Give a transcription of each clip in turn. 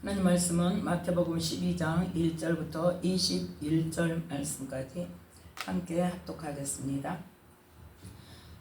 하나님 말씀은 마태복음 12장 1절부터 21절 말씀까지 함께 합독하겠습니다.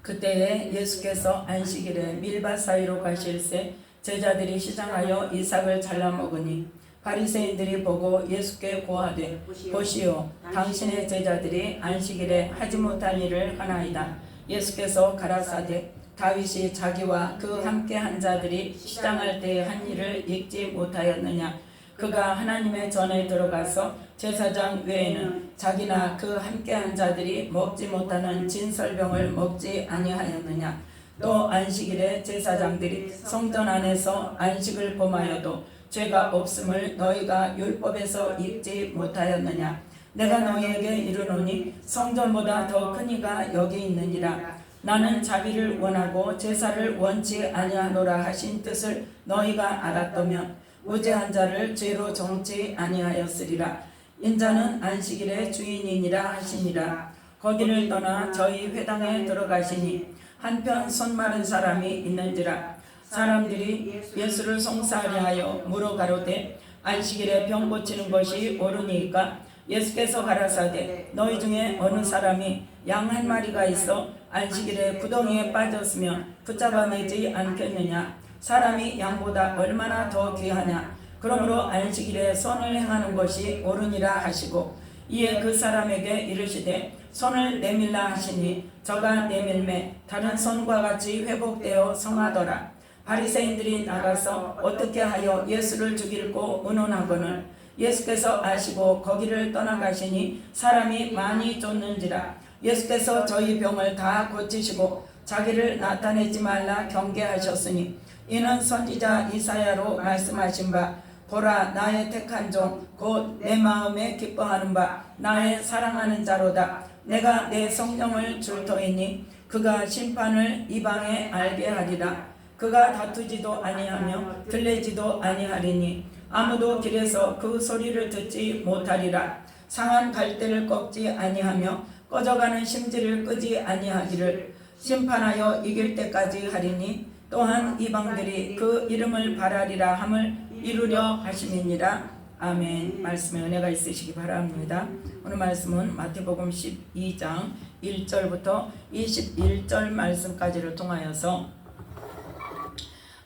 그때에 예수께서 안식일에 밀밭 사이로 가실새 제자들이 시장하여 이삭을 잘라 먹으니 바리새인들이 보고 예수께 고하되 보시오, 당신의 제자들이 안식일에 하지 못할 일을 하나이다. 예수께서 가라사대 다윗이 자기와 그 함께 한 자들이 시장할 때에 한 일을 읽지 못하였느냐. 그가 하나님의 전에 들어가서 제사장 외에는 자기나 그 함께 한 자들이 먹지 못하는 진설병을 먹지 아니하였느냐. 또 안식일에 제사장들이 성전 안에서 안식을 범하여도 죄가 없음을 너희가 율법에서 읽지 못하였느냐. 내가 너희에게 이르노니 성전보다 더 큰 이가 여기 있느니라. 나는 자비를 원하고 제사를 원치 아니하노라 하신 뜻을 너희가 알았더면 무죄한 자를 죄로 정치 아니하였으리라. 인자는 안식일의 주인이니라 하시니라. 거기를 떠나 저희 회당에 들어가시니 한편 손 마른 사람이 있는지라. 사람들이 예수를 송사하려 하여 물어가로되 안식일에 병 고치는 것이 옳으니까. 예수께서 가라사대 너희 중에 어느 사람이 양 한 마리가 있어 안식일에 구덩이에 빠졌으면 붙잡아내지 않겠느냐. 사람이 양보다 얼마나 더 귀하냐. 그러므로 안식일에 선을 행하는 것이 옳으니라 하시고 이에 그 사람에게 이르시되 손을 내밀라 하시니 저가 내밀매 다른 손과 같이 회복되어 성하더라. 바리새인들이 나가서 어떻게 하여 예수를 죽일고 의논하거늘 예수께서 아시고 거기를 떠나가시니 사람이 많이 쫓는지라. 예수께서 저희 병을 다 고치시고 자기를 나타내지 말라 경계하셨으니 이는 선지자 이사야로 말씀하신 바 보라, 나의 택한 종 곧 내 마음에 기뻐하는 바 나의 사랑하는 자로다. 내가 내 성령을 줄 터이니 그가 심판을 이방에 알게 하리라. 그가 다투지도 아니하며 들레지도 아니하리니 아무도 길에서 그 소리를 듣지 못하리라. 상한 갈대를 꺾지 아니하며 꺼져가는 심지를 끄지 아니하기를 심판하여 이길 때까지 하리니 또한 이방들이 그 이름을 바라리라 함을 이루려 하심이니라. 아멘. 말씀에 은혜가 있으시기 바랍니다. 오늘 말씀은 마태복음 12장 1절부터 21절 말씀까지를 통하여서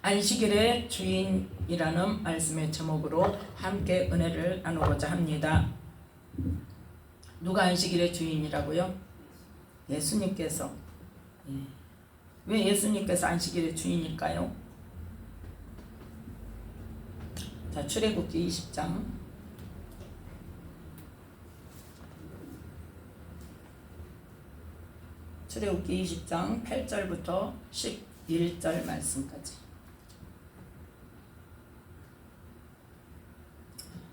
안식일의 주인이라는 말씀의 제목으로 함께 은혜를 나누고자 합니다. 누가 안식일의 주인이라고요? 예수님께서. 왜 예수님께서 안식일의 주인일까요? 자, 출애굽기 20장 출애굽기 20장 8절부터 11절 말씀까지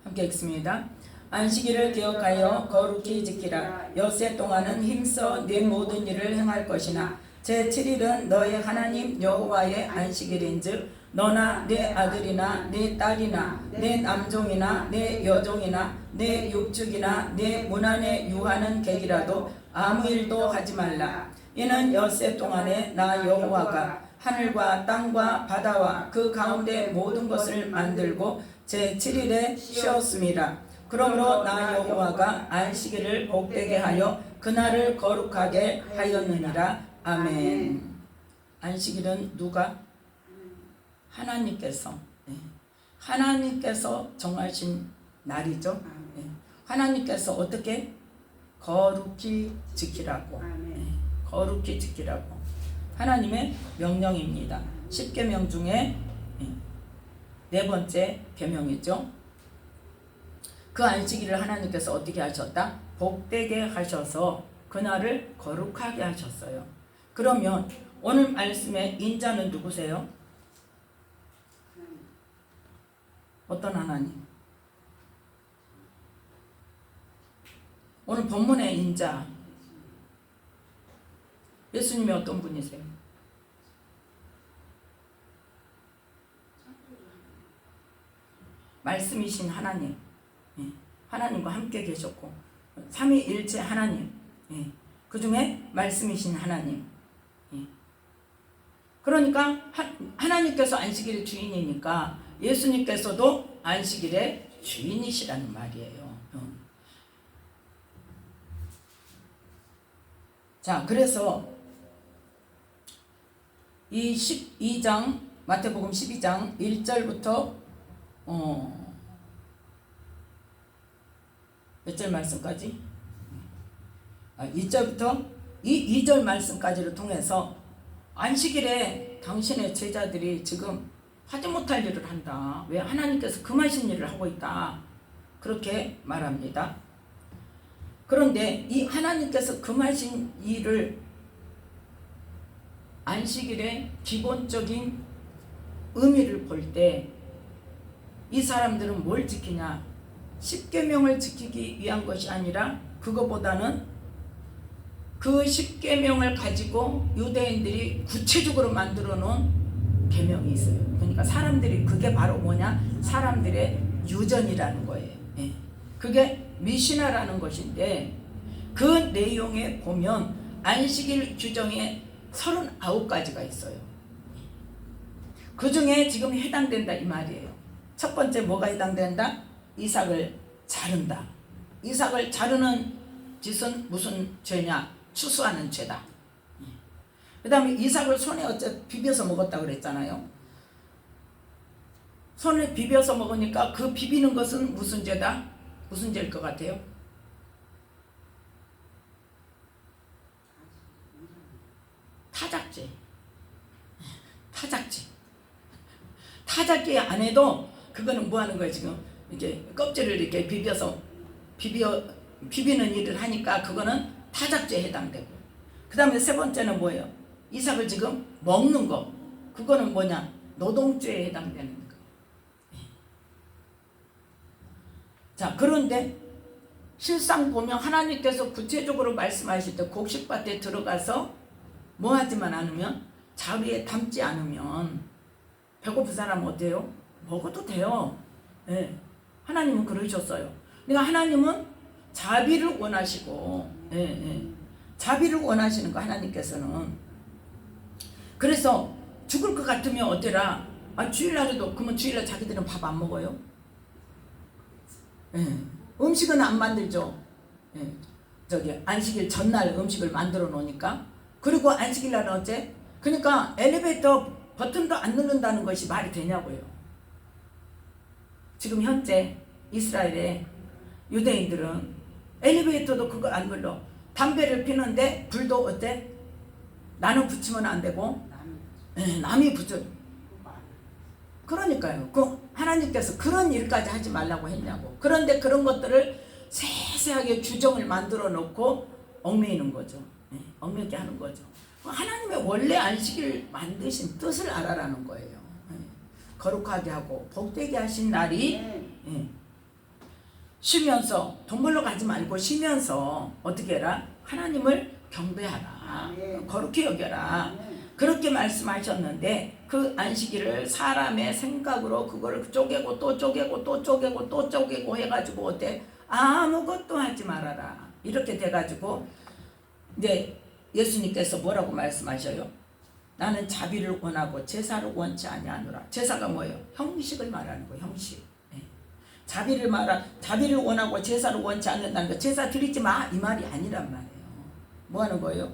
함께 읽습니다. 안식일을 기억하여 거룩히 지키라. 엿새 동안은 힘써 네 모든 일을 행할 것이나 제7일은 너의 하나님 여호와의 안식일인즉 너나 네 아들이나 네 딸이나 네 남종이나 네 여종이나 네 육축이나 네 문 안에 유하는 객이라도 아무 일도 하지 말라. 이는 엿새 동안에 나 여호와가 하늘과 땅과 바다와 그 가운데 모든 것을 만들고 제7일에 쉬었음이라. 그러므로 나 여호와가 안식일을 복되게 하여 그날을 거룩하게 하였느니라. 아멘. 안식일은 누가? 하나님께서. 하나님께서 정하신 날이죠. 하나님께서 어떻게? 거룩히 지키라고. 거룩히 지키라고. 하나님의 명령입니다. 10계명 중에 네 번째 계명이죠. 그 안식일을 하나님께서 어떻게 하셨다? 복되게 하셔서 그날을 거룩하게 하셨어요. 그러면 오늘 말씀의 인자는 누구세요? 어떤 하나님? 오늘 본문의 인자 예수님이 어떤 분이세요? 말씀이신 하나님. 하나님과 함께 계셨고 삼위일체 하나님. 그 중에 말씀이신 하나님. 그러니까 하나님께서 안식일의 주인이니까 예수님께서도 안식일의 주인이시라는 말이에요. 자, 그래서 이 12장 마태복음 12장 1절부터 몇 절 말씀까지? 2절부터 이 2절 말씀까지를 통해서 안식일에 당신의 제자들이 지금 하지 못할 일을 한다. 왜? 하나님께서 금하신 일을 하고 있다. 그렇게 말합니다. 그런데 이 하나님께서 금하신 일을 안식일의 기본적인 의미를 볼 때 이 사람들은 뭘 지키냐? 십계명을 지키기 위한 것이 아니라 그거보다는 그 십계명을 가지고 유대인들이 구체적으로 만들어 놓은 계명이 있어요. 그러니까 사람들이 그게 바로 뭐냐? 사람들의 유전이라는 거예요. 그게 미시나라는 것인데 그 내용에 보면 안식일 규정에 39가지가 있어요. 그 중에 지금 해당된다 이 말이에요. 첫 번째 뭐가 해당된다? 이삭을 자른다. 이삭을 자르는 짓은 무슨 죄냐? 추수하는 죄다. 그 다음에 이삭을 손에 어째 비벼서 먹었다 그랬잖아요. 손에 비벼서 먹으니까 그 비비는 것은 무슨 죄다? 무슨 죄일 것 같아요? 타작죄. 타작죄. 타작죄 안 해도 그거는 뭐 하는 거예요 지금? 이렇게 껍질을 이렇게 비비는 일을 하니까 그거는 타작죄에 해당되고. 그 다음에 세 번째는 뭐예요? 이삭을 지금 먹는 거. 그거는 뭐냐? 노동죄에 해당되는 거. 자, 그런데 실상 보면 하나님께서 구체적으로 말씀하실 때 곡식밭에 들어가서 뭐 하지만 않으면 자리에 담지 않으면 배고픈 사람은 어때요? 먹어도 돼요. 예. 하나님은 그러셨어요. 그러니까 하나님은 자비를 원하시고 자비를 원하시는 거 하나님께서는. 그래서 죽을 것 같으면 어때라? 주일날에도 그러면 주일날 자기들은 밥 안 먹어요? 음식은 안 만들죠. 저기 안식일 전날 음식을 만들어 놓으니까. 그리고 안식일 날은 어째? 그러니까 엘리베이터 버튼도 안 누른다는 것이 말이 되냐고요. 지금 현재 이스라엘의 유대인들은 엘리베이터도 그걸 안 눌러. 담배를 피는데 불도 어때? 나는 붙이면 안 되고 남이 붙여. 그러니까요. 하나님께서 그런 일까지 하지 말라고 했냐고. 그런데 그런 것들을 세세하게 규정을 만들어 놓고 얽매이는 거죠. 얽매게 하는 거죠. 하나님의 원래 안식일 만드신 뜻을 알아라는 거예요. 거룩하게 하고 복되게 하신 날이 쉬면서 돈 벌러 가지 말고 쉬면서 어떻게 해라? 하나님을 경배하라. 거룩히 여겨라. 그렇게 말씀하셨는데 그 안식일을 사람의 생각으로 그거를 쪼개고 또 쪼개고 또 쪼개고 또 쪼개고 해가지고 어때? 아무것도 하지 말아라. 이렇게 돼가지고 이제 예수님께서 뭐라고 말씀하셔요? 나는 자비를 원하고 제사를 원치 아니하노라. 제사가 뭐예요? 형식을 말하는 거예요. 형식. 자비를 원하고 제사를 원치 않는다는 거. 제사 드리지 마 이 말이 아니란 말이에요. 뭐 하는 거예요?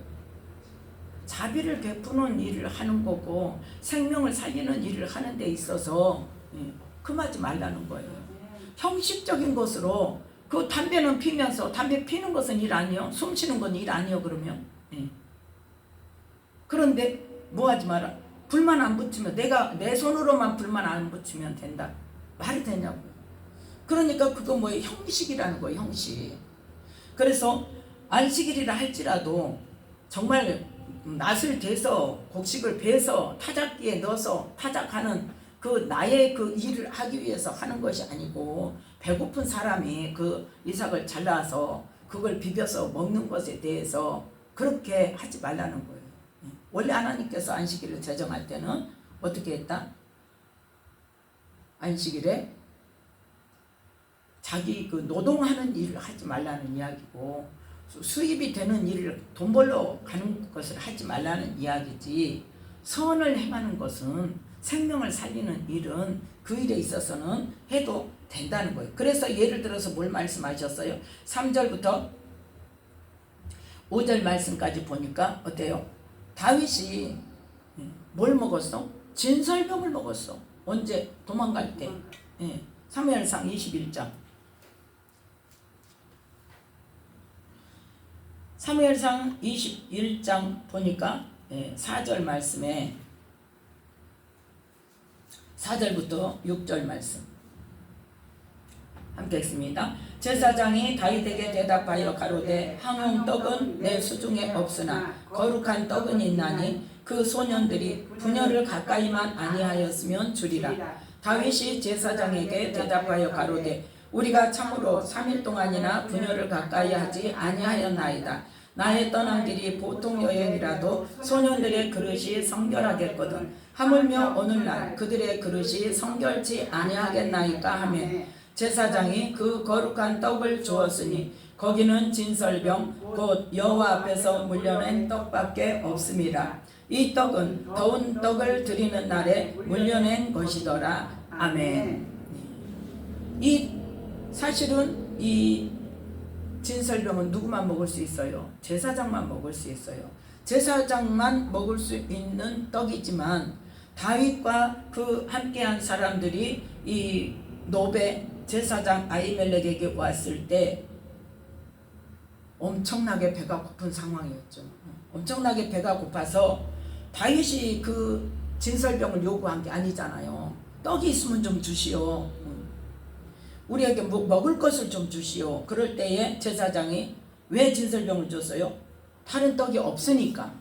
자비를 베푸는 일을 하는 거고 생명을 살리는 일을 하는 데 있어서 금하지 말라는 거예요. 형식적인 것으로 그 담배는 피면서 담배 피는 것은 일 아니요? 숨 쉬는 건 일 아니요? 그러면 그런데 뭐 하지 마라. 불만 안 붙이면 내가 내 손으로만 불만 안 붙이면 된다. 말이 되냐고요. 그러니까 그거 뭐예요? 형식이라는 거예요. 형식. 그래서 안식일이라 할지라도 정말 낫을 대서 곡식을 베서 타작기에 넣어서 타작하는 그 나의 그 일을 하기 위해서 하는 것이 아니고 배고픈 사람이 그 이삭을 잘라서 그걸 비벼서 먹는 것에 대해서 그렇게 하지 말라는 거예요. 원래 하나님께서 안식일을 제정할 때는 어떻게 했다? 안식일에 자기 그 노동하는 일을 하지 말라는 이야기고 수입이 되는 일을 돈 벌러 가는 것을 하지 말라는 이야기지 선을 행하는 것은 생명을 살리는 일은 그 일에 있어서는 해도 된다는 거예요. 그래서 예를 들어서 뭘 말씀하셨어요? 3절부터 5절 말씀까지 보니까 어때요? 다윗이 뭘 먹었어? 진설병을 먹었어. 언제? 도망갈 때. 사무엘상 21장. 사무엘상 21장 보니까 4절 말씀에 4절부터 6절 말씀 함께 읽습니다. 제사장이 다윗에게 대답하여 가로되 항용 떡은 내 수중에 없으나 거룩한 떡은 있나니 그 소년들이 분열을 가까이만 아니하였으면 주리라. 다윗이 제사장에게 대답하여 가로되 우리가 참으로 3일 동안이나 분열을 가까이 하지 아니하였나이다. 나의 떠난 길이 보통 여행이라도 소년들의 그릇이 성결하겠거든. 하물며 오늘날 그들의 그릇이 성결치 아니하겠나이까 하며 제사장이 그 거룩한 떡을 주었으니 거기는 진설병 곧 여호와 앞에서 물려낸 떡밖에 없음이라. 이 떡은 더운 떡을 드리는 날에 물려낸 것이더라. 아멘. 사실은 이 진설병은 누구만 먹을 수 있어요? 제사장만 먹을 수 있어요. 제사장만 먹을 수 있는 떡이지만 다윗과 그 함께한 사람들이 이 노베 제사장 아히멜렉에게 왔을 때 엄청나게 배가 고픈 상황이었죠. 엄청나게 배가 고파서 다윗이 그 진설병을 요구한 게 아니잖아요. 떡이 있으면 좀 주시오. 우리에게 먹을 것을 좀 주시오. 그럴 때에 제사장이 왜 진설병을 줬어요? 다른 떡이 없으니까.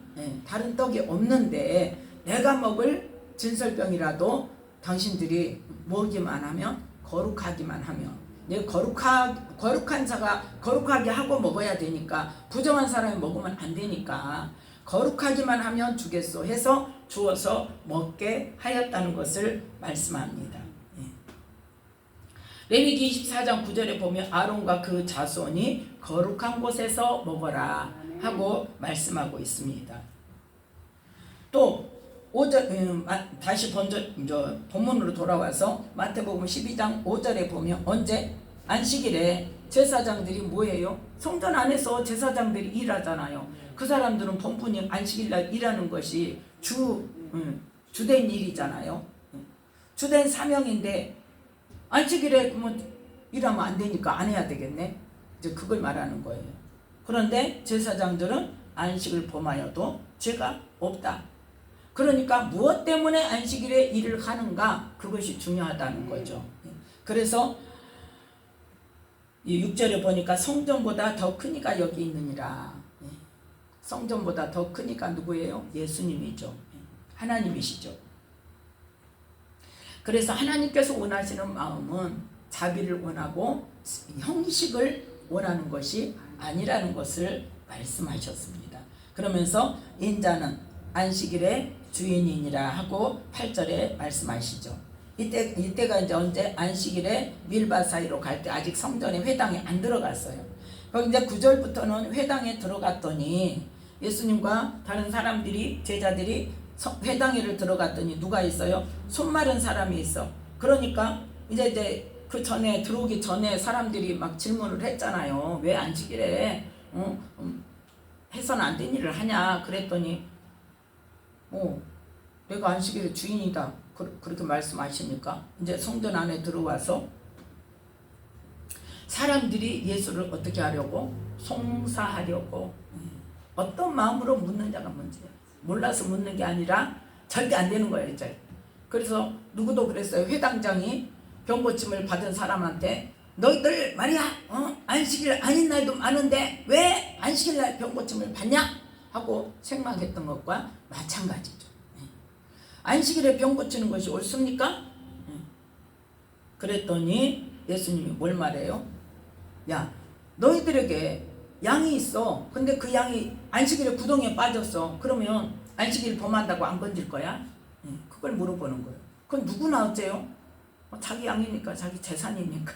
다른 떡이 없는데 내가 먹을 진설병이라도 당신들이 먹기만 하면 거룩하기만 하면 거룩한 자가 거룩하게 하고 먹어야 되니까 부정한 사람이 먹으면 안 되니까 거룩하기만 하면 주겠소 해서 주어서 먹게 하였다는 것을 말씀합니다. 레위기 24장 9절에 보면 아론과 그 자손이 거룩한 곳에서 먹어라 하고 말씀하고 있습니다. 또 5절 다시 본문으로 돌아와서 마태복음 12장 5절에 보면 언제 안식일에 제사장들이 뭐예요? 성전 안에서 제사장들이 일하잖아요. 그 사람들은 본분이 안식일날 일하는 것이 주된 일이잖아요. 주된 사명인데 안식일에 그러면 일하면 안 되니까 안 해야 되겠네. 이제 그걸 말하는 거예요. 그런데 제사장들은 안식을 범하여도 죄가 없다. 그러니까 무엇 때문에 안식일에 일을 하는가 그것이 중요하다는 거죠. 그래서 이 6절에 보니까 성전보다 더 크니까 여기 있느니라. 성전보다 더 크니까 누구예요? 예수님이죠. 하나님이시죠. 그래서 하나님께서 원하시는 마음은 자비를 원하고 형식을 원하는 것이 아니라는 것을 말씀하셨습니다. 그러면서 인자는 안식일의 주인이니라 하고 8절에 말씀하시죠. 이때가 이제 언제 안식일에 밀바 사이로 갈 때 아직 성전에 회당에 안 들어갔어요. 거기 이제 9절부터는 회당에 들어갔더니 예수님과 다른 사람들이 제자들이 회당에를 들어갔더니 누가 있어요? 손 마른 사람이 있어. 그러니까 이제 그 전에 들어오기 전에 사람들이 막 질문을 했잖아요. 왜 안식일에 해서는 안 된 일을 하냐 그랬더니 내가 안식일의 주인이다 그렇게 말씀하시니까 이제 성전 안에 들어와서 사람들이 예수를 어떻게 하려고? 송사하려고 어떤 마음으로 묻느냐가 문제예요. 몰라서 묻는 게 아니라 절대 안 되는 거예요. 이제. 그래서 누구도 그랬어요. 회당장이 병고침을 받은 사람한테 너희들 말이야 안식일 아닌 날도 많은데 왜 안식일 날 병고침을 받냐? 하고 책망했던 것과 마찬가지죠. 안식일에 병 고치는 것이 옳습니까? 그랬더니 예수님이 뭘 말해요? 야 너희들에게 양이 있어. 근데 그 양이 안식일에 구덩이에 빠졌어. 그러면 안식일 범한다고 안 건질 거야? 그걸 물어보는 거예요. 그건 누구나 어째요? 자기 양이니까 자기 재산이니까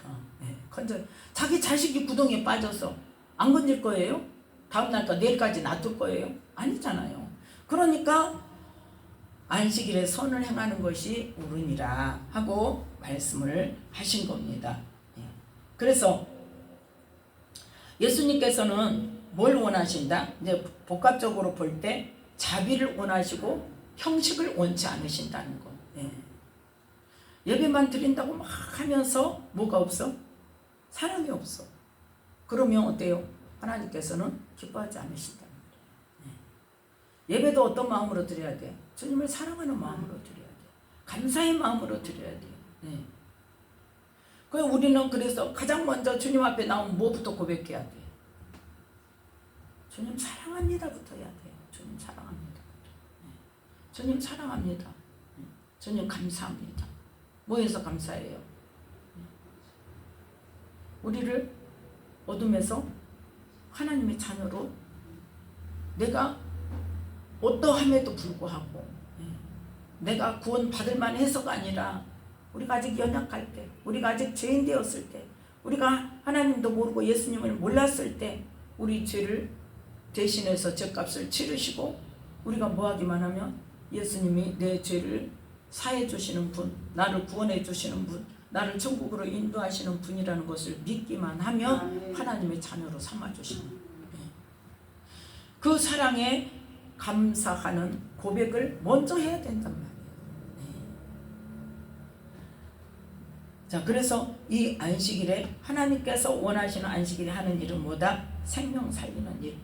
건져. 자기 자식이 구덩이에 빠졌어. 안 건질 거예요? 다음 날까 내일까지 놔둘 거예요? 아니잖아요. 그러니까 안식일에 선을 행하는 것이 옳으니라 하고 말씀을 하신 겁니다. 그래서 예수님께서는 뭘 원하신다? 이제 복합적으로 볼 때 자비를 원하시고 형식을 원치 않으신다는 거. 예배만 드린다고 막 하면서 뭐가 없어? 사랑이 없어. 그러면 어때요? 하나님께서는 기뻐하지 않으신다는 거예요. 예배도 어떤 마음으로 드려야 돼? 주님을 사랑하는 마음으로 드려야 돼. 감사의 마음으로 드려야 돼. 우리는 그래서 가장 먼저 주님 앞에 나오면 뭐부터 고백해야 돼? 주님 사랑합니다부터 해야 돼요. 주님 사랑합니다. 주님 사랑합니다. 주님 감사합니다. 뭐해서 감사해요? 우리를 어둠에서 하나님의 자녀로 내가 어떠함에도 불구하고 내가 구원받을 만해서가 아니라 우리가 아직 연약할 때, 우리가 아직 죄인 되었을 때, 우리가 하나님도 모르고 예수님을 몰랐을 때 우리 죄를 대신해서 죄값을 치르시고 우리가 뭐하기만 하면 예수님이 내 죄를 사해 주시는 분, 나를 구원해 주시는 분, 나를 천국으로 인도하시는 분이라는 것을 믿기만 하면 하나님의 자녀로 삼아주시는 그 사랑에 감사하는 고백을 먼저 해야 된단 말이에요. 자, 그래서 이 안식일에 하나님께서 원하시는 안식일에 하는 일은 뭐다? 생명 살리는 일,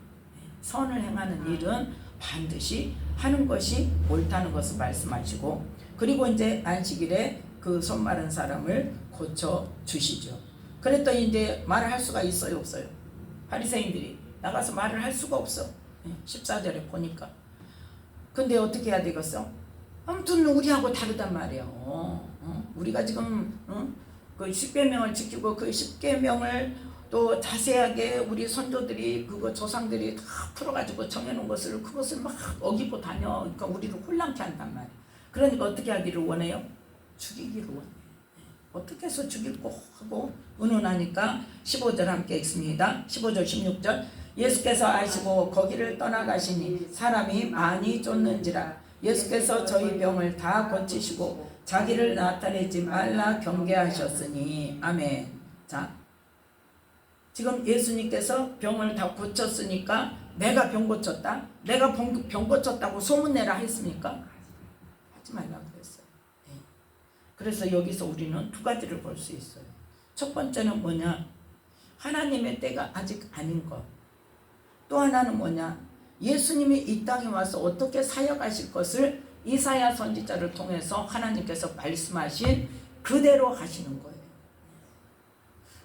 선을 행하는 일은 반드시 하는 것이 옳다는 것을 말씀하시고, 그리고 이제 안식일에 그 손 마른 사람을 고쳐 주시죠. 그랬더니 이제 말을 할 수가 있어요, 없어요? 바리새인들이 나가서 말을 할 수가 없어. 14절에 보니까. 근데 어떻게 해야 되겠어? 아무튼 우리하고 다르단 말이에요. 우리가 지금 그 10계명을 지키고 그 10계명을 또 자세하게 우리 선조들이 그거 조상들이 다 풀어가지고 정해놓은 것을 그것을 막 어기고 다녀. 그러니까 우리를 혼란케 한단 말이에요. 그러니까 어떻게 하기를 원해요? 죽이기를 원해요. 어떻게 해서 죽이고 하고 의논하니까 15절 함께 읽습니다. 15절 16절 예수께서 아시고 거기를 떠나가시니 사람이 많이 쫓는지라 예수께서 저희 병을 다 고치시고 자기를 나타내지 말라 경계하셨으니. 아멘. 자, 지금 예수님께서 병을 다 고쳤으니까 내가 병 고쳤다? 내가 병 고쳤다고 소문내라 했습니까? 하지 말라고 그랬어요. 그래서 여기서 우리는 두 가지를 볼 수 있어요. 첫 번째는 뭐냐? 하나님의 때가 아직 아닌 것. 또 하나는 뭐냐? 예수님이 이 땅에 와서 어떻게 사역하실 것을 이사야 선지자를 통해서 하나님께서 말씀하신 그대로 하시는 거예요.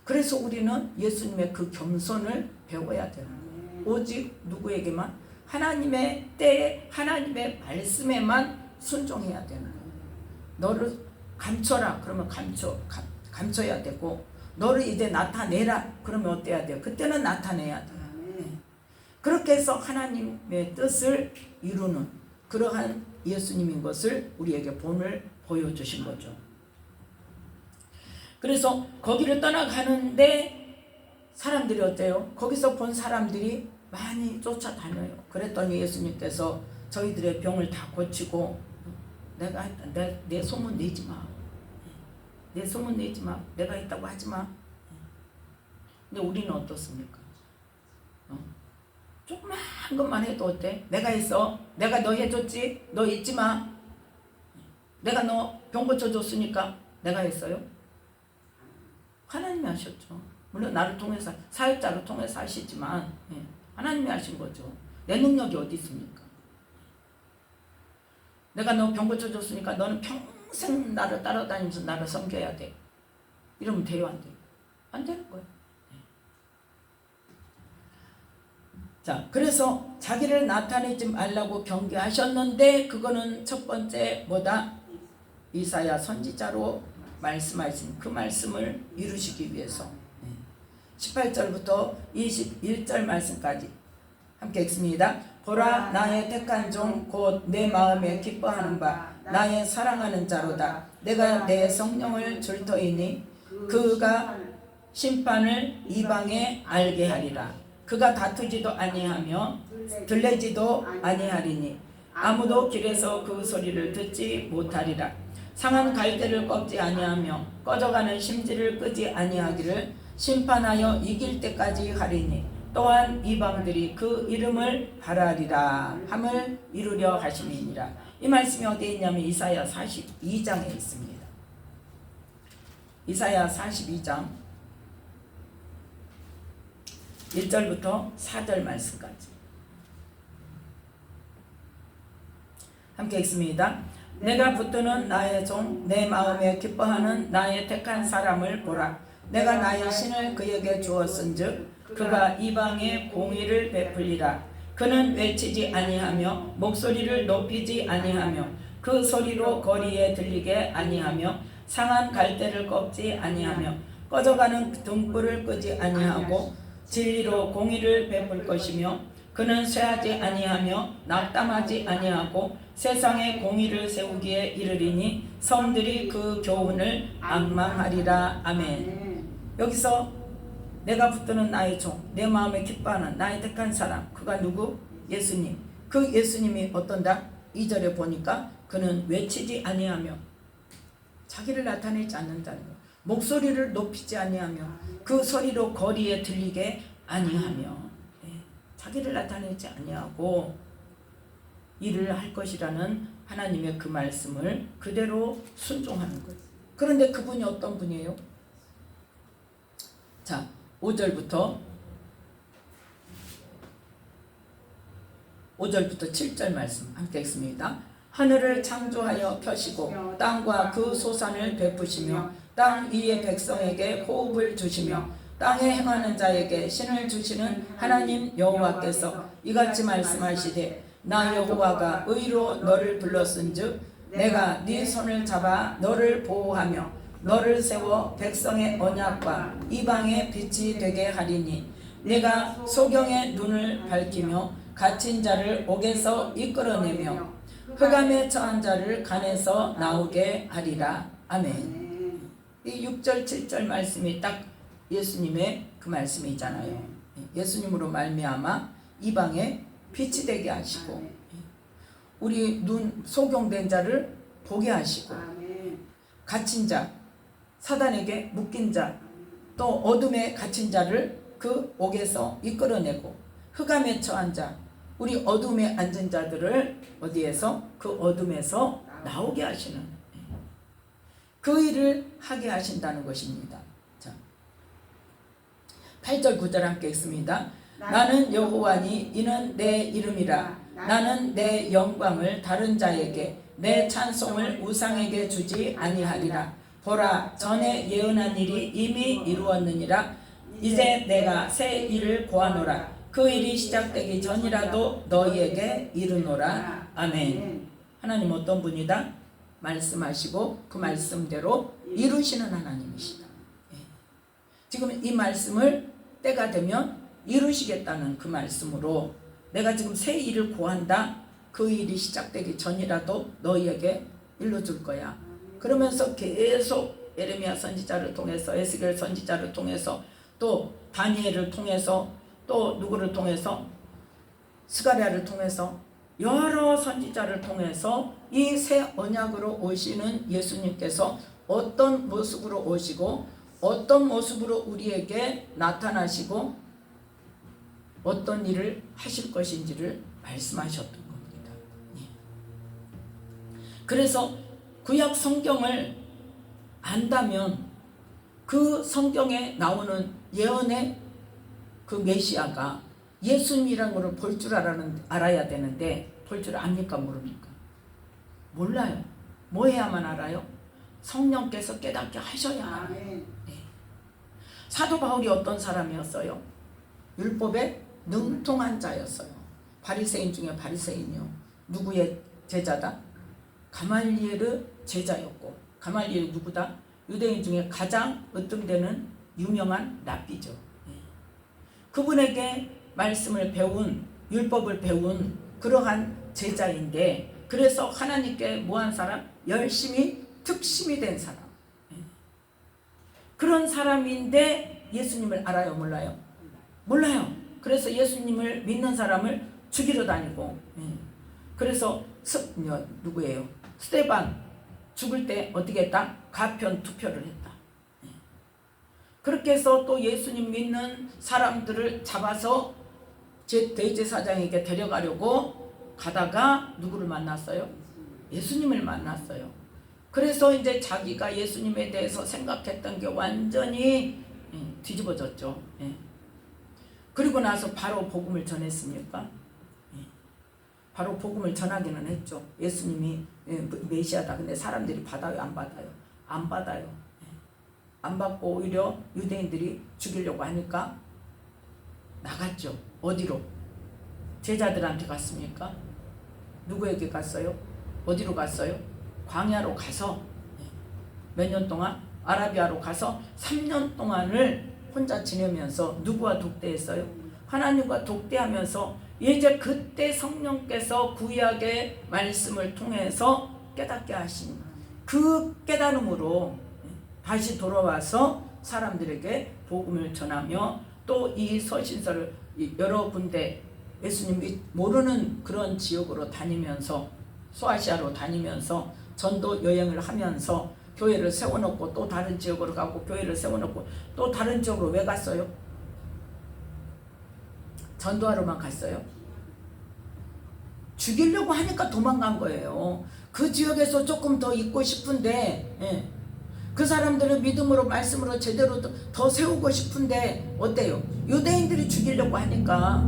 그래서 우리는 예수님의 그 겸손을 배워야 되는 거예요. 오직 누구에게만? 하나님의 때에 하나님의 말씀에만 순종해야 되는 거예요. 너를 감춰라 그러면 감춰야 되고, 너를 이제 나타내라 그러면 어때야 돼요? 그때는 나타내야 돼요. 그렇게 해서 하나님의 뜻을 이루는 그러한 예수님인 것을 우리에게 본을 보여주신 거죠. 그래서 거기를 떠나가는데 사람들이 어때요? 거기서 본 사람들이 많이 쫓아다녀요. 그랬더니 예수님께서 저희들의 병을 다 고치고 내 소문 내지 마. 내 소문 내지 마. 내가 했다고 하지 마. 근데 우리는 어떻습니까? 조그만 것만 해도 어때? 내가 했어. 내가 너 해줬지? 너 잊지 마. 내가 너 병 고쳐줬으니까 내가 했어요? 하나님이 하셨죠. 물론 나를 통해서, 사역자를 통해서 하시지만 하나님이 하신 거죠. 내 능력이 어디 있습니까? 내가 너 병 고쳐줬으니까 너는 평생 나를 따라다니면서 나를 섬겨야 돼. 이러면 돼요, 안 돼요? 안 되는 거예요. 자, 그래서 자기를 나타내지 말라고 경계하셨는데 그거는 첫 번째 뭐다? 이사야 선지자로 말씀하신 그 말씀을 이루시기 위해서 18절부터 21절 말씀까지 함께 읽습니다. 보라, 나의 택한 종 곧 내 마음에 기뻐하는 바 나의 사랑하는 자로다. 내가 내 성령을 줄 터이니 그가 심판을 이방에 알게 하리라. 그가 다투지도 아니하며 들레지도 아니하리니 아무도 길에서 그 소리를 듣지 못하리라. 상한 갈대를 꺾지 아니하며 꺼져가는 심지를 끄지 아니하기를 심판하여 이길 때까지 하리니 또한 이방들이 그 이름을 바라리라 함을 이루려 하심이니라. 이 말씀이 어디에 있냐면 이사야 42장에 있습니다. 이사야 42장 1절부터 4절 말씀까지 함께 읽습니다. 내가 붙드는 나의 종 내 마음에 기뻐하는 나의 택한 사람을 보라. 내가 나의 신을 그에게 주었은즉 그가 이방에 공의를 베풀리라. 그는 외치지 아니하며 목소리를 높이지 아니하며 그 소리로 거리에 들리게 아니하며 상한 갈대를 꺾지 아니하며 꺼져가는 등불을 끄지 아니하고 진리로 공의를 베풀 것이며 그는 쇠하지 아니하며 낙담하지 아니하고 세상에 공의를 세우기에 이르리니 성들이 그 교훈을 앙망하리라. 아멘. 여기서 내가 붙드는 나의 종, 내 마음에 기뻐하는 나의 택한 사람, 그가 누구? 예수님. 그 예수님이 어떤다? 2절에 보니까 그는 외치지 아니하며 자기를 나타내지 않는다는 것. 목소리를 높이지 아니하며 그 소리로 거리에 들리게 아니하며 자기를 나타내지 아니하고 일을 할 것이라는 하나님의 그 말씀을 그대로 순종하는 거예요. 그런데 그분이 어떤 분이에요? 자, 5절부터 7절 말씀 함께 읽습니다. 하늘을 창조하여 펴시고 땅과 그 소산을 베푸시며 땅 위의 백성에게 호흡을 주시며 땅에 행하는 자에게 신을 주시는 하나님 여호와께서 이같이 말씀하시되 나 여호와가 의로 너를 불렀은즉 내가 네 손을 잡아 너를 보호하며 너를 세워 백성의 언약과 이방의 빛이 되게 하리니 내가 소경의 눈을 밝히며 갇힌 자를 옥에서 이끌어내며 흑암에 처한 자를 간에서 나오게 하리라. 아멘. 이 6절 7절 말씀이 딱 예수님의 그 말씀이잖아요. 예수님으로 말미암아 이방에 빛이 되게 하시고 우리 눈 소경된 자를 보게 하시고 갇힌 자 사단에게 묶인 자 또 어둠에 갇힌 자를 그 옥에서 이끌어내고 흑암에 처한 자 우리 어둠에 앉은 자들을 어디에서? 그 어둠에서 나오게 하시는 그 일을 하게 하신다는 것입니다. 자, 8절 9절 함께 읽습니다. 나는 여호와니 이는 내 이름이라. 나는 내 영광을 다른 자에게 내 찬송을 우상에게 주지 아니하리라. 보라 전에 예언한 일이 이미 이루었느니라. 이제 내가 새 일을 고하노라. 그 일이 시작되기 전이라도 너희에게 이르노라. 아멘. 하나님 어떤 분이다? 말씀하시고 그 말씀대로 이루시는 하나님이시다. 지금 이 말씀을 때가 되면 이루시겠다는 그 말씀으로 내가 지금 새 일을 고한다. 그 일이 시작되기 전이라도 너희에게 일러줄 거야. 그러면서 계속 예레미야 선지자를 통해서 에스겔 선지자를 통해서 또 다니엘을 통해서 또 누구를 통해서 스가랴를 통해서 여러 선지자를 통해서 이 새 언약으로 오시는 예수님께서 어떤 모습으로 오시고 어떤 모습으로 우리에게 나타나시고 어떤 일을 하실 것인지를 말씀하셨던 겁니다. 그래서 구약 성경을 안다면 그 성경에 나오는 예언의 그 메시아가 예수님이라는 것을 볼 줄 알아야 되는데 볼 줄 압니까 모릅니까? 몰라요. 뭐 해야만 알아요? 성령께서 깨닫게 하셔야 알아요. 네. 사도 바울이 어떤 사람이었어요? 율법에 능통한 자였어요. 바리새인 중에 바리새인이요. 누구의 제자다? 가말리엘의 제자였고 가말리엘이 누구다? 유대인 중에 가장 으뜸되는 유명한 랍비죠. 그분에게 말씀을 배운 율법을 배운 그러한 제자인데 그래서 하나님께 뭐한 사람? 열심히 특심이 된 사람. 그런 사람인데 예수님을 알아요? 몰라요? 몰라요. 그래서 예수님을 믿는 사람을 죽이러 다니고 그래서 누구예요? 스데반 죽을 때 어떻게 했다? 가편 투표를 했다. 그렇게 해서 또 예수님 믿는 사람들을 잡아서 대제사장에게 데려가려고 가다가 누구를 만났어요? 예수님을 만났어요. 그래서 이제 자기가 예수님에 대해서 생각했던 게 완전히 뒤집어졌죠. 그리고 나서 바로 복음을 전했습니까? 바로 복음을 전하기는 했죠. 예수님이 메시아다. 근데 사람들이 받아요? 안 받아요? 안 받아요. 안 받고 오히려 유대인들이 죽이려고 하니까 나갔죠. 어디로? 제자들한테 갔습니까? 누구에게 갔어요? 어디로 갔어요? 광야로 가서 몇 년 동안? 아라비아로 가서 3년 동안을 혼자 지내면서 누구와 독대했어요? 하나님과 독대하면서 이제 그때 성령께서 구약의 말씀을 통해서 깨닫게 하신 그 깨달음으로 다시 돌아와서 사람들에게 복음을 전하며 또 이 서신서를 여러 군데 예수님이 모르는 그런 지역으로 다니면서 소아시아로 다니면서 전도 여행을 하면서 교회를 세워놓고 또 다른 지역으로 가고 교회를 세워놓고 또 다른 지역으로 왜 갔어요? 전도하러만 갔어요? 죽이려고 하니까 도망간 거예요. 그 지역에서 조금 더 있고 싶은데 그 사람들을 믿음으로 말씀으로 제대로 더 세우고 싶은데 어때요? 유대인들이 죽이려고 하니까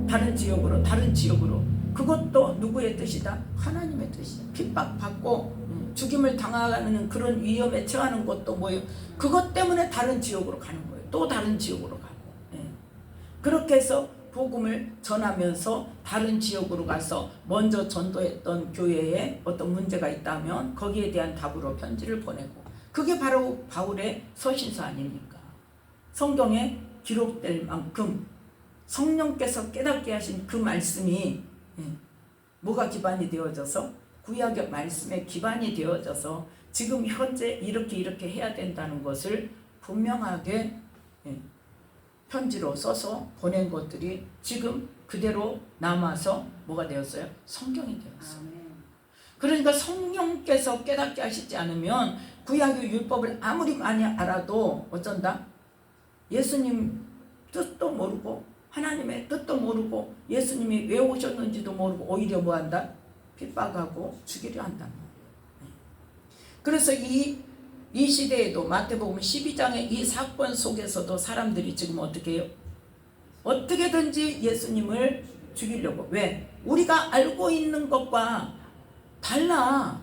다른 지역으로 그것도 누구의 뜻이다? 하나님의 뜻이다. 핍박받고 죽임을 당하는 그런 위험에 처하는 것도 뭐예요? 그것 때문에 다른 지역으로 가는 거예요. 또 다른 지역으로 가고 그렇게 해서 복음을 전하면서 다른 지역으로 가서 먼저 전도했던 교회에 어떤 문제가 있다면 거기에 대한 답으로 편지를 보내고 그게 바로 바울의 서신서 아닙니까? 성경에 기록될 만큼 성령께서 깨닫게 하신 그 말씀이 뭐가 기반이 되어져서 구약의 말씀에 기반이 되어져서 지금 현재 이렇게 해야 된다는 것을 분명하게 편지로 써서 보낸 것들이 지금 그대로 남아서 뭐가 되었어요? 성경이 되었어요. 그러니까 성령께서 깨닫게 하시지 않으면 구약의 율법을 아무리 많이 알아도 어쩐다? 예수님 뜻도 모르고 하나님의 뜻도 모르고 예수님이 왜 오셨는지도 모르고 오히려 뭐한다? 핍박하고 죽이려 한단 말이에요. 그래서 이 시대에도 마태복음 12장의 이 사건 속에서도 사람들이 지금 어떻게 해요? 어떻게든지 예수님을 죽이려고. 왜? 우리가 알고 있는 것과 달라.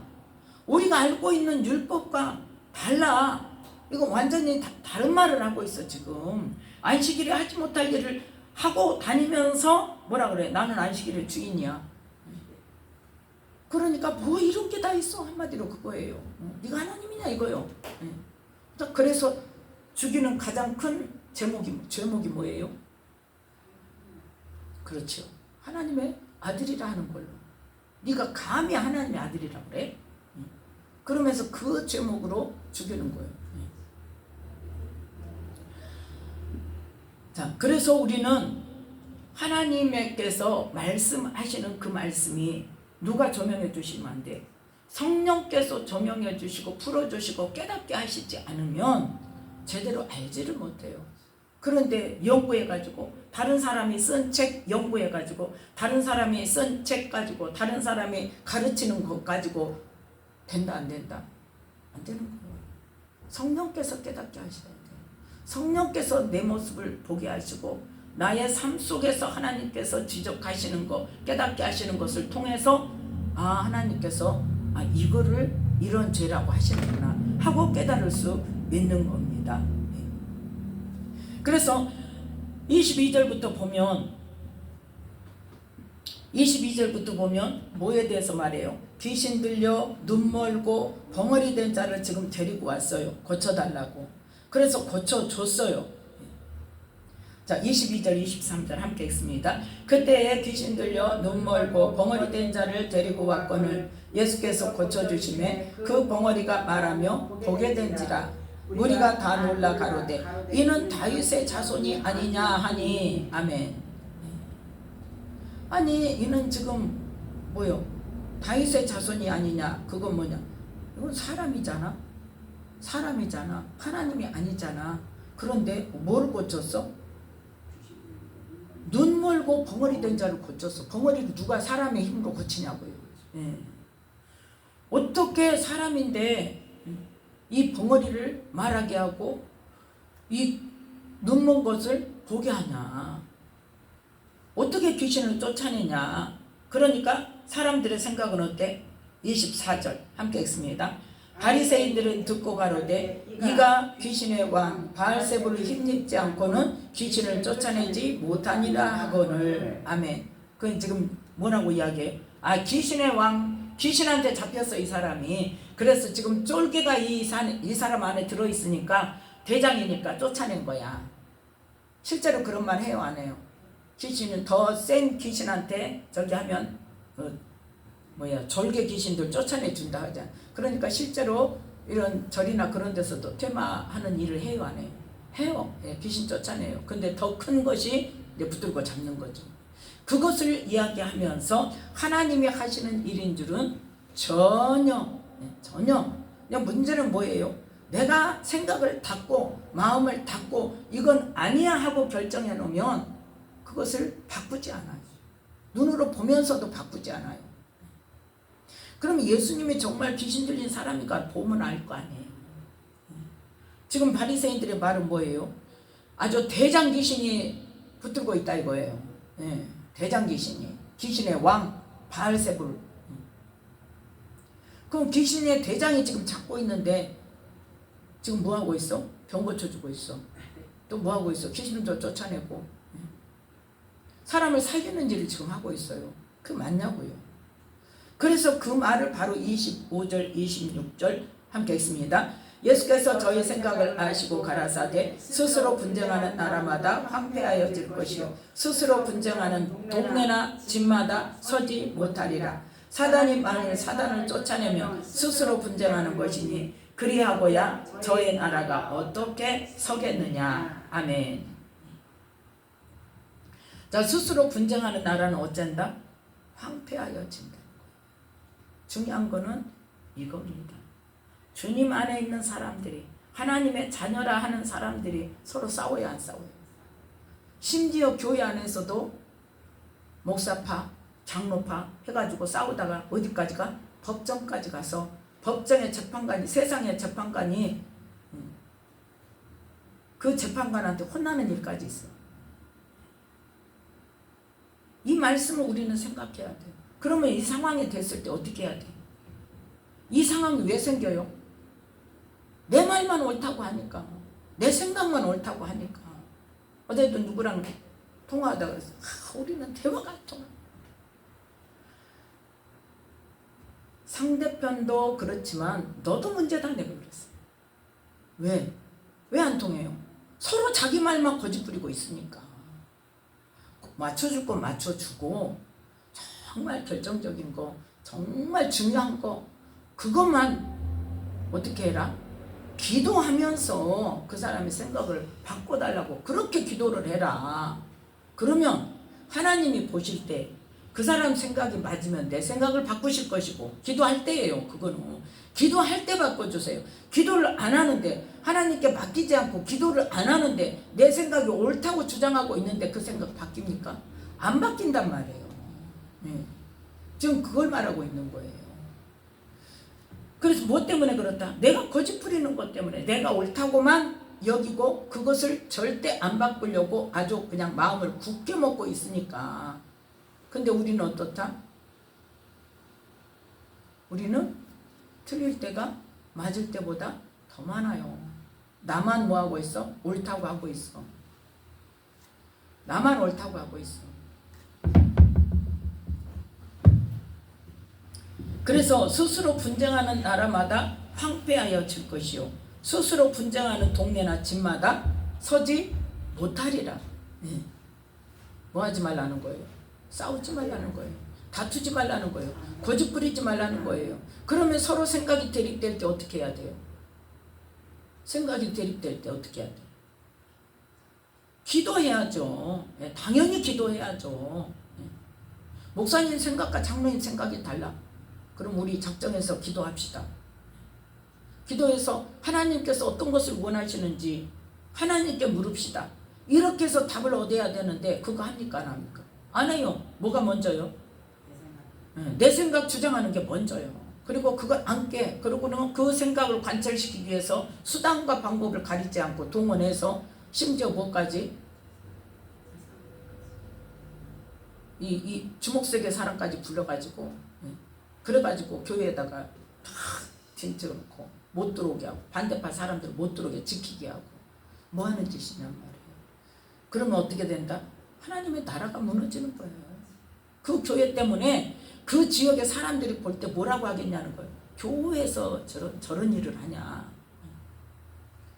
우리가 알고 있는 율법과 달라. 이거 완전히 다른 말을 하고 있어 지금. 안식일에 하지 못할 일을 하고 다니면서 뭐라 그래? 나는 안식일을 주인이야. 그러니까 뭐 이런 게 다 있어. 한마디로 그거예요. 네가 하나님이냐 이거요. 그래서 죽이는 가장 큰 제목이 뭐예요? 그렇죠. 하나님의 아들이라 하는 걸로. 네가 감히 하나님의 아들이라 그래? 그러면서 그 제목으로 죽이는 거예요. 자, 그래서 우리는 하나님께서 말씀하시는 그 말씀이 누가 조명해 주시면 안 돼요. 성령께서 조명해 주시고 풀어주시고 깨닫게 하시지 않으면 제대로 알지를 못해요. 그런데 연구해가지고 다른 사람이 쓴 책 연구해가지고 다른 사람이 쓴 책 가지고 다른 사람이 가르치는 것 가지고 된다 안 된다? 안 되는 거예요. 성령께서 깨닫게 하셔야 돼요. 성령께서 내 모습을 보게 하시고 나의 삶 속에서 하나님께서 지적하시는 것, 깨닫게 하시는 것을 통해서 하나님께서 이거를 이런 죄라고 하시는구나 하고 깨달을 수 있는 겁니다. 그래서 22절부터 보면 뭐에 대해서 말해요? 귀신 들려 눈 멀고 벙어리 된 자를 지금 데리고 왔어요. 고쳐달라고. 그래서 고쳐줬어요. 자, 22절 23절 함께 읽습니다. 그때에 귀신 들려 눈 멀고 벙어리 된 자를 데리고 왔거늘 예수께서 고쳐주심에 그 벙어리가 말하며 보게 된지라. 무리가 다 놀라 가로되 이는 다윗의 자손이 아니냐 하니. 아멘. 아니 이는 지금 뭐요? 다윗의 자손이 아니냐? 그건 뭐냐? 이건 사람이잖아. 사람이잖아. 하나님이 아니잖아. 그런데 뭘 고쳤어? 눈 멀고 벙어리 된 자를 고쳤어. 벙어리를 누가 사람의 힘으로 고치냐고요. 예. 어떻게 사람인데 이 벙어리를 말하게 하고 이 눈먼 것을 보게 하냐? 어떻게 귀신을 쫓아내냐? 그러니까 사람들의 생각은 어때? 24절 함께 읽습니다. 바리새인들은 듣고 가로되 이가 귀신의 왕 바알세불을 힘입지 않고는 귀신을 쫓아내지 못하니라 하거늘. 아멘. 그건 지금 뭐라고 이야기해? 귀신의 왕, 귀신한테 잡혔어 이 사람이. 그래서 지금 쫄개가 이 사람 안에 들어있으니까 대장이니까 쫓아낸 거야. 실제로 그런 말 해요 안 해요? 귀신은 더 센 귀신한테 저기 하면 졸개 귀신들 쫓아내 준다 하잖아. 그러니까 실제로 이런 절이나 그런 데서도 퇴마하는 일을 해요 안 해요? 해요. 예, 귀신 쫓아내요. 근데 더 큰 것이 이제 붙들고 잡는 거죠. 그것을 이야기하면서 하나님이 하시는 일인 줄은 전혀. 그냥 문제는 뭐예요? 내가 생각을 닫고 마음을 닫고 이건 아니야 하고 결정해 놓으면 그것을 바꾸지 않아요. 눈으로 보면서도 바꾸지 않아요. 그럼 예수님이 정말 귀신 들린 사람인가 보면 알 거 아니에요. 지금 바리새인들의 말은 뭐예요? 아주 대장 귀신이 붙들고 있다 이거예요. 대장 귀신이, 귀신의 왕 바알세불. 그럼 귀신의 대장이 지금 잡고 있는데 지금 뭐 하고 있어? 병 고쳐주고 있어. 또 뭐 하고 있어? 귀신을 쫓아내고 사람을 살리는 일을 지금 하고 있어요. 그 맞냐고요? 그래서 그 말을 바로 25절 26절 함께 읽습니다. 예수께서 저희 생각을 아시고 가라사대 스스로 분쟁하는 나라마다 황폐하여질 것이요 스스로 분쟁하는 동네나 집마다 서지 못하리라. 사단이 만일 사단을 쫓아내면 스스로 분쟁하는 것이니 그리하고야 저의 나라가 어떻게 서겠느냐. 아멘. 자, 스스로 분쟁하는 나라는 어쩐다? 황폐하여진다. 중요한 거는 이겁니다. 주님 안에 있는 사람들이, 하나님의 자녀라 하는 사람들이 서로 싸워야 안 싸워요? 심지어 교회 안에서도 목사파, 장로파 해가지고 싸우다가 어디까지 가? 법정까지 가서 법정의 재판관이, 세상의 재판관이 그 재판관한테 혼나는 일까지 있어. 이 말씀을 우리는 생각해야 돼요. 그러면 이 상황이 됐을 때 어떻게 해야 돼? 이 상황이 왜 생겨요? 내 말만 옳다고 하니까, 내 생각만 옳다고 하니까. 어제도 누구랑 통화하다가 그랬어. 우리는 대화가 안 통해. 상대편도 그렇지만 너도 문제다 내가 그랬어. 왜? 왜 안 통해요? 서로 자기 말만 거짓 부리고 있으니까. 맞춰줄 거 맞춰주고 정말 결정적인 거, 정말 중요한 거 그것만 어떻게 해라? 기도하면서 그 사람의 생각을 바꿔달라고 그렇게 기도를 해라. 그러면 하나님이 보실 때 그 사람 생각이 맞으면 내 생각을 바꾸실 것이고, 기도할 때예요. 그거는 기도할 때 바꿔주세요. 기도를 안 하는데, 하나님께 맡기지 않고 기도를 안 하는데 내 생각이 옳다고 주장하고 있는데 그 생각 바뀝니까? 안 바뀐단 말이에요. 지금 그걸 말하고 있는 거예요. 그래서 뭐 때문에 그렇다? 내가 거짓 부리는 것 때문에, 내가 옳다고만 여기고 그것을 절대 안 바꾸려고 아주 그냥 마음을 굳게 먹고 있으니까. 근데 우리는 어떻다? 우리는 틀릴 때가 맞을 때보다 더 많아요. 나만 뭐 하고 있어? 옳다고 하고 있어. 나만 옳다고 하고 있어. 그래서 스스로 분쟁하는 나라마다 황폐하여질 것이요 스스로 분쟁하는 동네나 집마다 서지 못하리라. 뭐 하지 말라는 거예요? 싸우지 말라는 거예요. 다투지 말라는 거예요. 고집 부리지 말라는 거예요. 그러면 서로 생각이 대립될 때 어떻게 해야 돼요? 생각이 대립될 때 어떻게 해야 돼요? 기도해야죠. 당연히 기도해야죠. 목사님 생각과 장로님 생각이 달라. 그럼 우리 작정해서 기도합시다. 기도해서 하나님께서 어떤 것을 원하시는지 하나님께 물읍시다. 이렇게 해서 답을 얻어야 되는데 그거 합니까 안 합니까? 안 해요. 뭐가 먼저요? 내 생각 주장하는 게 먼저요. 그리고 그걸 안게, 그리고는 그 생각을 관철시키기 위해서 수단과 방법을 가리지 않고 동원해서 심지어 뭐까지 이 주목세계 사람까지 불러가지고 그래가지고 교회에다가 다 진짜 놓고 못 들어오게 하고 반대파 사람들 못 들어오게 지키게 하고 뭐 하는 짓이냔 말이에요. 그러면 어떻게 된다? 하나님의 나라가 무너지는 거예요. 그 교회 때문에 그 지역의 사람들이 볼 때 뭐라고 하겠냐는 거예요. 교회에서 저런 일을 하냐.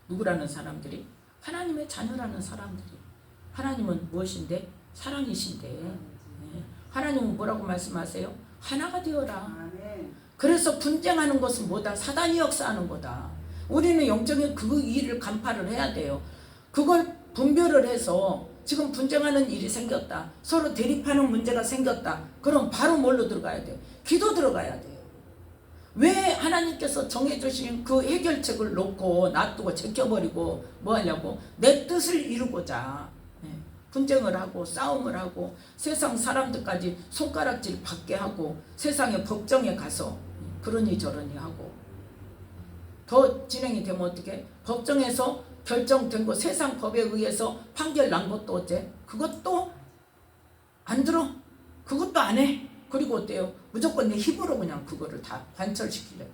누구라는 사람들이? 하나님의 자녀라는 사람들이. 하나님은 무엇인데? 사랑이신데. 하나님은 뭐라고 말씀하세요? 하나가 되어라. 그래서 분쟁하는 것은 뭐다? 사단이 역사하는 거다. 우리는 영적인 그 일을 간파를 해야 돼요. 그걸 분별을 해서 지금 분쟁하는 일이 생겼다. 서로 대립하는 문제가 생겼다. 그럼 바로 뭘로 들어가야 돼요? 기도 들어가야 돼요. 왜 하나님께서 정해주신 그 해결책을 놓고 놔두고 제껴버리고 뭐 하려고? 내 뜻을 이루고자 분쟁을 하고 싸움을 하고 세상 사람들까지 손가락질 받게 하고 세상의 법정에 가서 그러니 저러니 하고 더 진행이 되면 어떻게? 법정에서 결정된 거 세상 법에 의해서 판결 난 것도 어째? 그것도 안 들어. 그것도 안 해. 그리고 어때요? 무조건 내 힘으로 그냥 그거를 다 관철시키려고.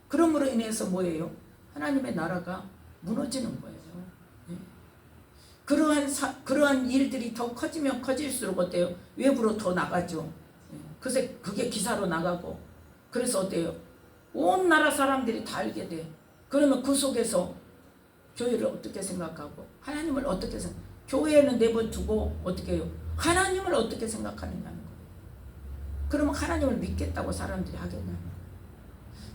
그러므로 인해서 뭐예요? 하나님의 나라가 무너지는 거예요. 그러한 일들이 더 커지면 커질수록 어때요? 외부로 더 나가죠. 그게 기사로 나가고. 그래서 어때요? 온 나라 사람들이 다 알게 돼. 그러면 그 속에서 교회를 어떻게 생각하고 하나님을 어떻게 생각? 교회는 내버려두고 어떻게 해요? 하나님을 어떻게 생각하느냐는 거예요. 그러면 하나님을 믿겠다고 사람들이 하겠냐는 거예요.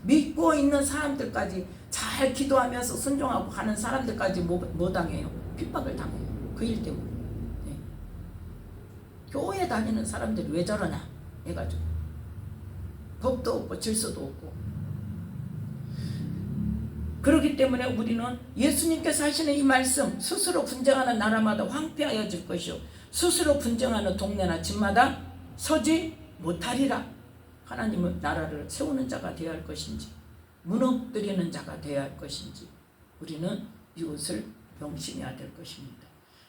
믿고 있는 사람들까지 잘 기도하면서 순종하고 하는 사람들까지 뭐 당해요? 핍박을 당해요. 그 일 때문에. 교회 다니는 사람들이 왜 저러냐 해가지고 법도 없고 질서도 없고. 그렇기 때문에 우리는 예수님께서 하시는 이 말씀, 스스로 분쟁하는 나라마다 황폐하여질 것이요 스스로 분쟁하는 동네나 집마다 서지 못하리라. 하나님은 나라를 세우는 자가 되어야 할 것인지 무너뜨리는 자가 되어야 할 것인지 우리는 이것을 명심해야 될 것입니다.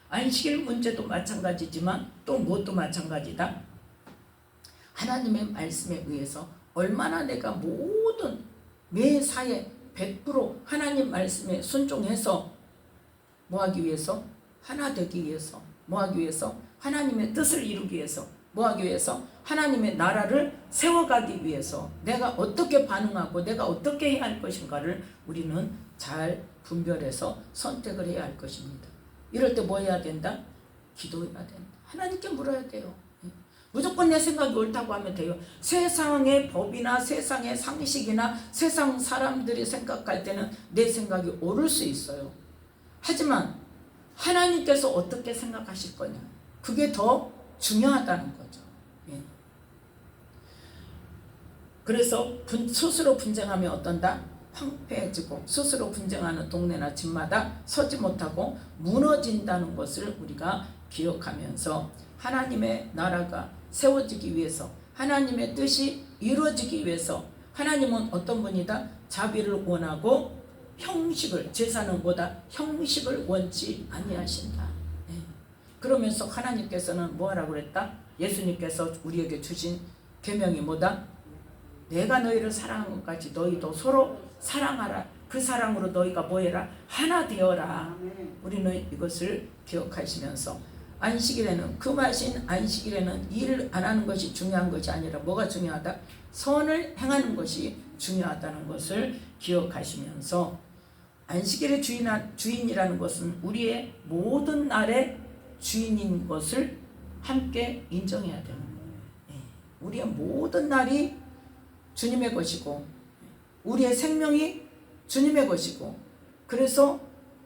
안식일 문제도 마찬가지지만 또 무엇도 마찬가지다. 하나님의 말씀에 의해서 얼마나 내가 모든 매사에 100% 하나님 말씀에 순종해서 뭐하기 위해서? 하나 되기 위해서. 뭐하기 위해서? 하나님의 뜻을 이루기 위해서. 뭐하기 위해서? 하나님의 나라를 세워가기 위해서 내가 어떻게 반응하고 내가 어떻게 해야 할 것인가를 우리는 잘 분별해서 선택을 해야 할 것입니다. 이럴 때 뭐 해야 된다? 기도해야 된다. 하나님께 물어야 돼요. 무조건 내 생각이 옳다고 하면 돼요. 세상의 법이나 세상의 상식이나 세상 사람들이 생각할 때는 내 생각이 옳을 수 있어요. 하지만 하나님께서 어떻게 생각하실 거냐, 그게 더 중요하다는 거죠. 그래서 스스로 분쟁하면 어떤다? 황폐해지고 스스로 분쟁하는 동네나 집마다 서지 못하고 무너진다는 것을 우리가 기억하면서 하나님의 나라가 세워지기 위해서 하나님의 뜻이 이루어지기 위해서 하나님은 어떤 분이다? 자비를 원하고 형식을, 제사는 뭐다? 형식을 원치 아니하신다. 그러면서 하나님께서는 뭐하라고 그랬다? 예수님께서 우리에게 주신 계명이 뭐다? 내가 너희를 사랑한 것까지 너희도 서로 사랑하라. 그 사랑으로 너희가 뭐해라? 하나 되어라. 우리는 이것을 기억하시면서 안식일에는, 금하신 안식일에는 일을 안 하는 것이 중요한 것이 아니라 뭐가 중요하다? 선을 행하는 것이 중요하다는 것을 기억하시면서 안식일의 주인이라는 것은 우리의 모든 날의 주인인 것을 함께 인정해야 되는 거예요. 우리의 모든 날이 주님의 것이고 우리의 생명이 주님의 것이고, 그래서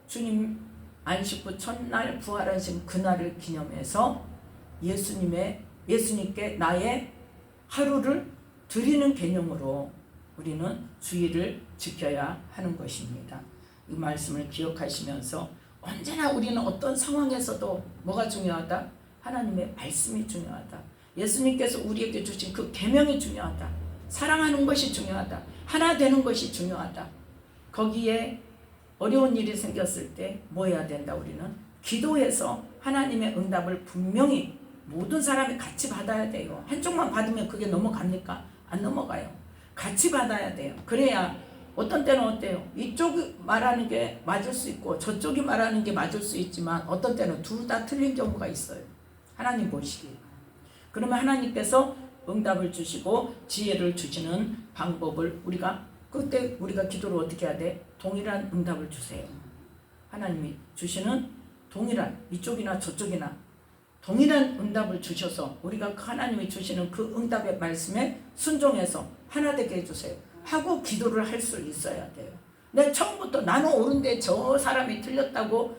주님 안식 후 첫날 부활하신 그날을 기념해서 예수님의 예수님께 나의 하루를 드리는 개념으로 우리는 주의를 지켜야 하는 것입니다. 이 말씀을 기억하시면서 언제나 우리는 어떤 상황에서도 뭐가 중요하다? 하나님의 말씀이 중요하다. 예수님께서 우리에게 주신 그 계명이 중요하다. 사랑하는 것이 중요하다. 하나 되는 것이 중요하다. 거기에 어려운 일이 생겼을 때 뭐 해야 된다? 우리는 기도해서 하나님의 응답을 분명히 모든 사람이 같이 받아야 돼요. 한쪽만 받으면 그게 넘어갑니까? 안 넘어가요. 같이 받아야 돼요. 그래야 어떤 때는 어때요? 이쪽이 말하는 게 맞을 수 있고 저쪽이 말하는 게 맞을 수 있지만 어떤 때는 둘 다 틀린 경우가 있어요. 하나님 보시기에. 그러면 하나님께서 응답을 주시고 지혜를 주시는 방법을 그때 우리가 기도를 어떻게 해야 돼? 동일한 응답을 주세요. 하나님이 주시는 동일한 이쪽이나 저쪽이나 동일한 응답을 주셔서 우리가 하나님이 주시는 그 응답의 말씀에 순종해서 하나 되게 해주세요 하고 기도를 할 수 있어야 돼요. 내 처음부터 나는 옳은데 저 사람이 틀렸다고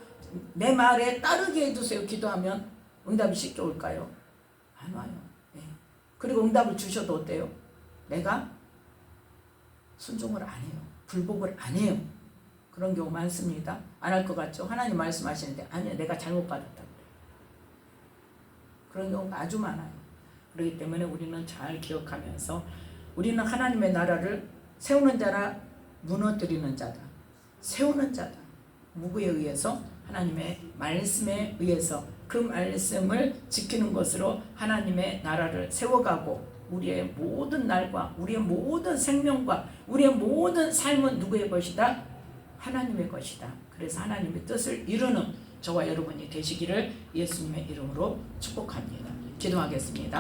내 말에 따르게 해주세요 기도하면 응답이 쉽게 올까요? 안 와요. 네. 그리고 응답을 주셔도 어때요? 내가 순종을 안 해요. 불복을 안 해요. 그런 경우 많습니다. 안 할 것 같죠? 하나님 말씀하시는데 아니요, 내가 잘못 받았다. 그런 경우가 아주 많아요. 그렇기 때문에 우리는 잘 기억하면서 우리는 하나님의 나라를 세우는 자라 무너뜨리는 자다. 세우는 자다. 누구에 의해서? 하나님의 말씀에 의해서 그 말씀을 지키는 것으로 하나님의 나라를 세워가고 우리의 모든 날과 우리의 모든 생명과 우리의 모든 삶은 누구의 것이다? 하나님의 것이다. 그래서 하나님의 뜻을 이루는 저와 여러분이 되시기를 예수님의 이름으로 축복합니다. 기도하겠습니다.